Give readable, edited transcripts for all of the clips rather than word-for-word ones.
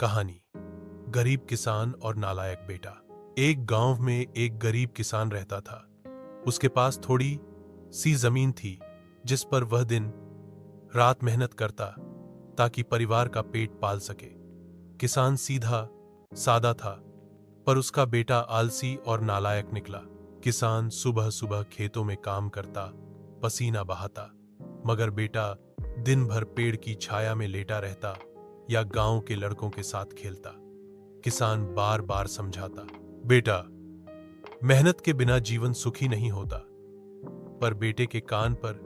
कहानी। गरीब किसान और नालायक बेटा। एक गांव में एक गरीब किसान रहता था। उसके पास थोड़ी सी जमीन थी जिस पर वह दिन रात मेहनत करता ताकि परिवार का पेट पाल सके। किसान सीधा सादा था, पर उसका बेटा आलसी और नालायक निकला। किसान सुबह सुबह खेतों में काम करता, पसीना बहाता, मगर बेटा दिन भर पेड़ की छाया में लेटा रहता या गांव के लड़कों के साथ खेलता। किसान बार बार समझाता, बेटा, मेहनत के बिना जीवन सुखी नहीं होता, पर बेटे के कान पर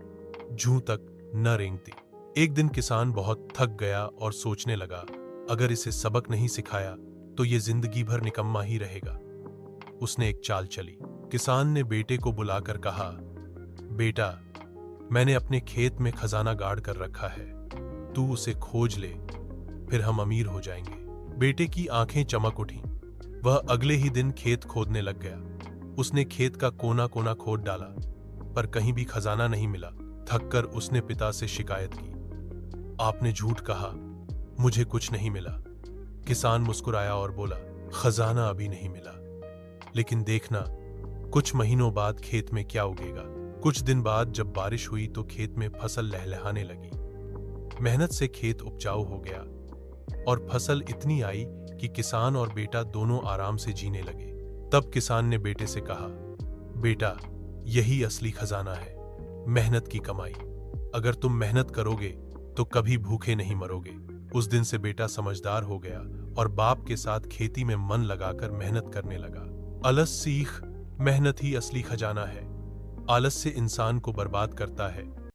जूं तक न रेंगती। एक दिन किसान बहुत थक गया और सोचने लगा, अगर इसे सबक नहीं सिखाया तो ये जिंदगी भर निकम्मा ही रहेगा। उसने एक चाल चली। किसान ने बेटे को बुलाकर कहा, बेटा, मैंने अपने खेत में खजाना गाड़ कर रखा है, तू उसे खोज ले, फिर हम अमीर हो जाएंगे। बेटे की आंखें चमक उठीं। वह अगले ही दिन खेत खोदने लग गया। उसने खेत का कोना कोना खोद डाला, पर कहीं भी खजाना नहीं मिला। थककर उसने पिता से शिकायत की, आपने झूठ कहा, मुझे कुछ नहीं मिला। किसान मुस्कुराया और बोला, खजाना अभी नहीं मिला, लेकिन देखना कुछ महीनों बाद खेत में क्या उगेगा। कुछ दिन बाद जब बारिश हुई तो खेत में फसल लहलहाने लगी। मेहनत से खेत उपजाऊ हो गया और फसल इतनी आई कि किसान और बेटा दोनों आराम से जीने लगे। तब किसान ने बेटे से कहा, बेटा, यही असली खजाना है, मेहनत की कमाई। अगर तुम मेहनत करोगे तो कभी भूखे नहीं मरोगे। उस दिन से बेटा समझदार हो गया और बाप के साथ खेती में मन लगाकर मेहनत करने लगा। अलस सीख, मेहनत ही असली खजाना है। आलस से इंसान को बर्बाद करता है,